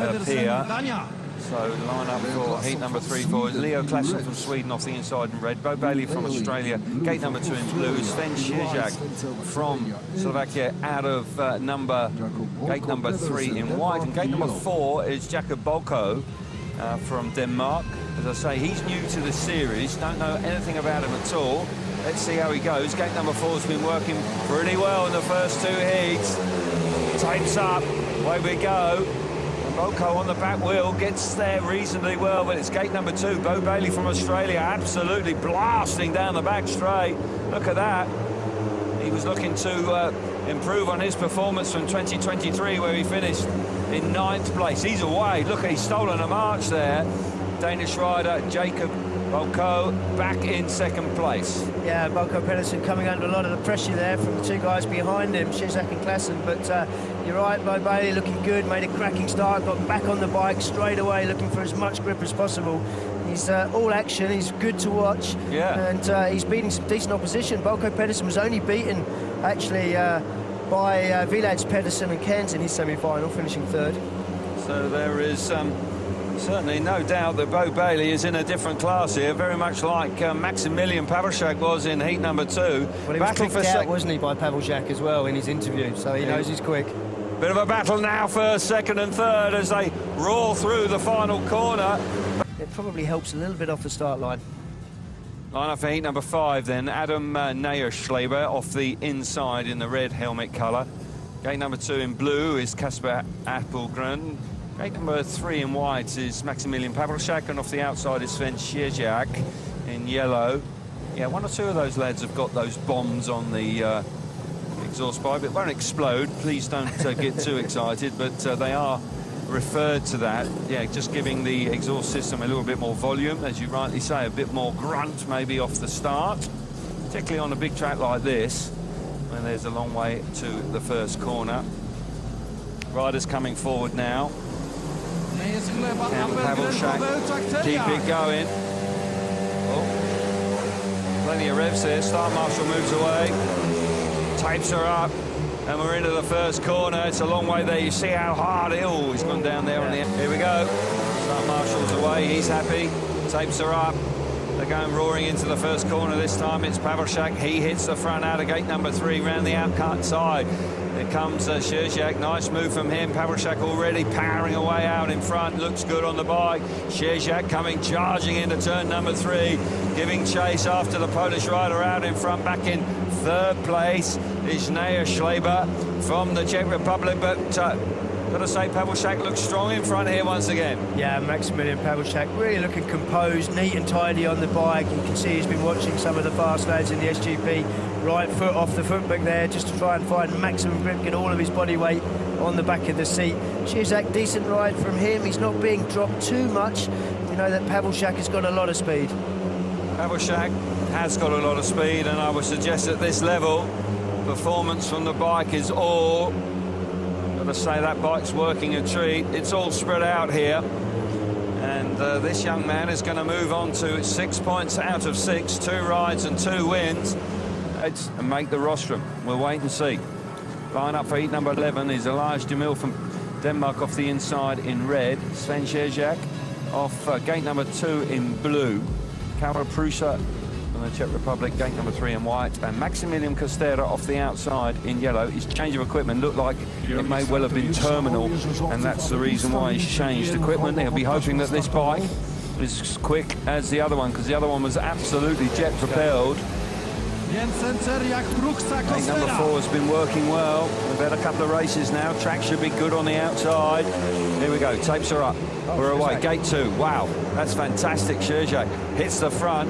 appear. So line up for heat number 3 for Leo Klassen from Sweden off the inside in red, Bo Bailey from Australia, gate number 2 in blue, Sven Cerjak from Slovakia out of gate number 3 in white, and gate number 4 is Jakob Bolko from Denmark. As I say, he's new to the series, don't know anything about him at all. Let's see how he goes. Gate number 4's been working pretty well in the first 2 heats. Tapes up, away we go. Bolko on the back wheel, gets there reasonably well, but it's gate number 2, Bo Bailey from Australia, absolutely blasting down the back straight. Look at that. He was looking to improve on his performance from 2023, where he finished in 9th place. He's away. Look, he's stolen a march there. Danish rider Jakob Bolko back in 2nd place. Yeah, Bolko Pedersen coming under a lot of the pressure there from the 2 guys behind him, Cerjak and Klassen. But you're right, Bo Bailey looking good, made a cracking start, got back on the bike straight away, looking for as much grip as possible. He's all action, he's good to watch, and he's beating some decent opposition. Bolko Pedersen was only beaten, actually, by Vilads Pedersen and Cairns in his semi-final, finishing 3rd. So there is certainly no doubt that Bo Bailey is in a different class here, very much like Maximilian Pavelchak was in heat number 2. Well, he was kicked out, wasn't he, by Pavelchak as well in his interview, so he knows he's quick. Bit of a battle now for 2nd and 3rd as they roar through the final corner. It probably helps a little bit off the start line. Line up for heat number 5 then, Adam Neyerschleber off the inside in the red helmet colour. Gate number 2 in blue is Kasper Appelgren. Gate number 3 in white is Maximilian Pavelchak, and off the outside is Sven Cerjak in yellow. Yeah, 1 or 2 of those lads have got those bombs on the exhaust pipe. It won't explode, please don't get too excited, but they are referred to that. Yeah, just giving the exhaust system a little bit more volume, as you rightly say, a bit more grunt maybe off the start, particularly on a big track like this, when there's a long way to the first corner. Riders coming forward now. Can Pavelchak keep it going? Oh, plenty of revs here. Start marshal moves away. Tapes are up, and we're into the first corner. It's a long way there. You see how hard it... Oh, he's gone down there on the... Here we go. Start marshal's away. He's happy. Tapes are up. They're going roaring into the first corner this time. It's Pavelchak. He hits the front out of gate number 3, round the outcut side. Here comes Cerjak. Nice move from him. Pavelchak already powering away out in front. Looks good on the bike. Cerjak coming charging into turn number 3, giving chase after the Polish rider out in front. Back in 3rd place is Neyerschleber from the Czech Republic, but got to say, Pavelchak looks strong in front here once again. Yeah, Maximilian Pavelchak really looking composed, neat and tidy on the bike. You can see he's been watching some of the fast lads in the SGP. Right foot off the footbrake there, just to try and find maximum grip, get all of his body weight on the back of the seat. Cerjak, decent ride from him. He's not being dropped too much. We know that Pavelchak has got a lot of speed. Pavelchak has got a lot of speed, and I would suggest at this level, performance from the bike is all... to say that bike's working a treat. It's all spread out here, and this young man is going to move on to 6 points out of 6, 2 rides and 2 wins, and make the rostrum. We'll wait and see. Line up for heat number 11 is Elias Jamil from Denmark off the inside in red, Sven Cerjak off gate number 2 in blue, Karol Prusa from the Czech Republic, gate number 3 in white, and Maximilian Costera off the outside in yellow. His change of equipment looked like it may well have been terminal, and that's the reason why he's changed equipment. He'll be hoping that this bike is quick as the other one, because the other one was absolutely jet propelled. Gate number 4 has been working well. We've had a couple of races now. Track should be good on the outside. Here we go, tapes are up. We're away, gate 2. Wow, that's fantastic. Cerjak hits the front.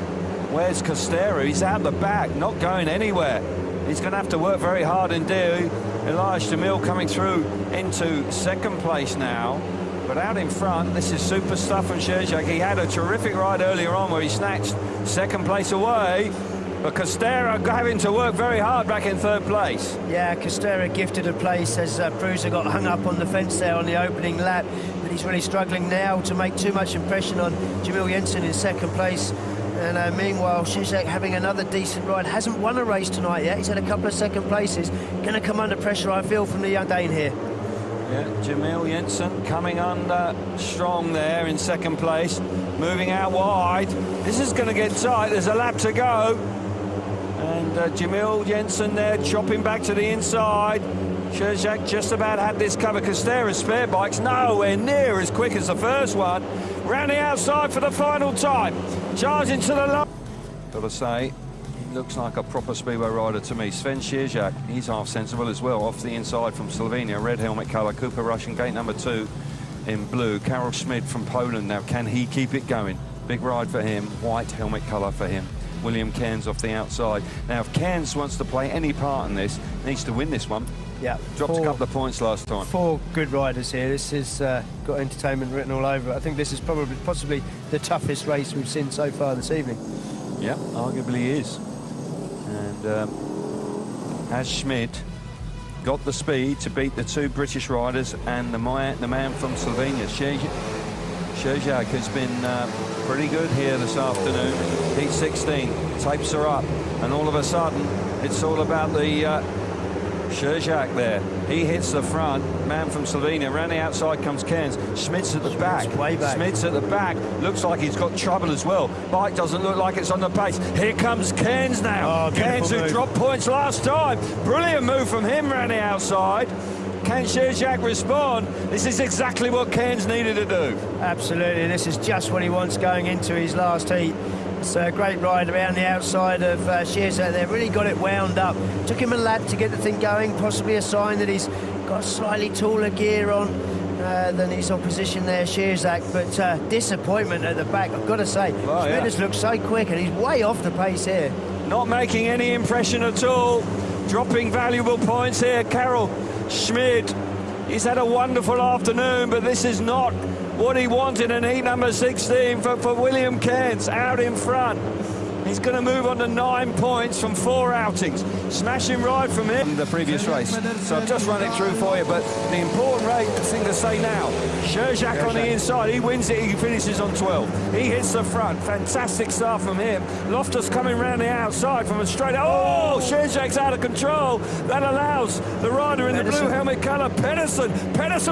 Where's Costera? He's out the back, not going anywhere. He's going to have to work very hard indeed. Elias Jamil coming through into 2nd place now. But out in front, this is super stuff from Cerjak. He had a terrific ride earlier on where he snatched 2nd place away. But Costera having to work very hard back in 3rd place. Yeah, Costera gifted a place as Prusa got hung up on the fence there on the opening lap. But he's really struggling now to make too much impression on Jamil Jensen in 2nd place. And meanwhile, Cerjak having another decent ride. Hasn't won a race tonight yet. He's had a couple of 2nd places. Going to come under pressure, I feel, from the young Dane here. Yeah, Jamil Jensen coming under strong there in second place, moving out wide. This is going to get tight. There's a lap to go. And Jamil Jensen there chopping back to the inside. Cerjak just about had this covered because there are spare bikes nowhere near as quick as the first one. Round the outside for the final time. Charging to the line. Gotta say, he looks like a proper Speedway rider to me. Sven Cerjak, he's half sensible as well. Off the inside from Slovenia, red helmet colour. Cooper Russian, gate number 2 in blue. Karol Schmid from Poland. Now, can he keep it going? Big ride for him. White helmet colour for him. William Cairns off the outside. Now, if Cairns wants to play any part in this, needs to win this one. Yeah, dropped a couple of points last time. 4 good riders here. This has got entertainment written all over it. I think this is possibly the toughest race we've seen so far this evening. Yeah, arguably is. And has Schmid got the speed to beat the 2 British riders and the man from Slovenia? Cerjak has been pretty good here this afternoon. Heat 16 tapes her up, and all of a sudden it's all about the Cerjak there. He hits the front. Man from Slovenia. Around the outside comes Cairns. Schmid's at the back. Way back. Schmid's at the back. Looks like he's got trouble as well. Bike doesn't look like it's on the pace. Here comes Cairns now. Cairns who dropped points last time. Brilliant move from him around the outside. Can Cerjak respond? This is exactly what Cairns needed to do. Absolutely. This is just what he wants going into his last heat. It's a great ride around the outside of Cerjak there. Really got it wound up. Took him a lap to get the thing going. Possibly a sign that he's got slightly taller gear on than his opposition there, Cerjak. But disappointment at the back, I've got to say. Schmid has looked so quick and he's way off the pace here. Not making any impression at all. Dropping valuable points here. Karol Schmid. He's had a wonderful afternoon, but this is not what he wanted in heat number 16 for William Cairns out in front. He's going to move on to 9 points from 4 outings. Smashing ride from him. The previous race. So I've just run it through for you, but the important thing to say now, Cerjak on the inside, he wins it, he finishes on 12. He hits the front. Fantastic start from him. Loftus coming round the outside from a straight. Oh, Cerjak's out of control. That allows the rider in the blue helmet colour, Pedersen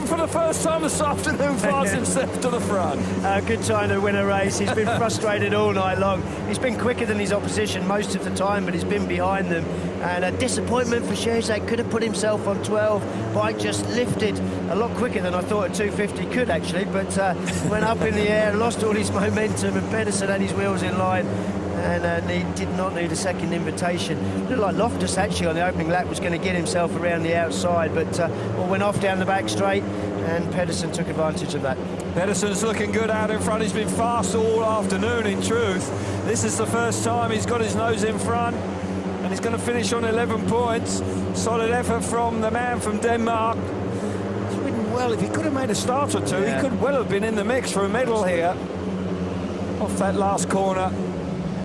for the first time this afternoon flies himself to the front. Good time to win a race. He's been frustrated all night long. He's been quicker than his opposition most of the time, but he's been behind them. And a disappointment for Cerjak. Could have put himself on 12. Bike just lifted a lot quicker than I thought a 250 could actually, but went up in the air, lost all his momentum, and Pedersen had his wheels in line. And he did not need a second invitation. Looked like Loftus actually on the opening lap was going to get himself around the outside, but all went off down the back straight, and Pedersen took advantage of that. Pedersen's looking good out in front. He's been fast all afternoon, in truth. This is the first time he's got his nose in front, and he's going to finish on 11 points. Solid effort from the man from Denmark. He's ridden well. If he could have made a start or two, he could well have been in the mix for a medal here. Off that last corner.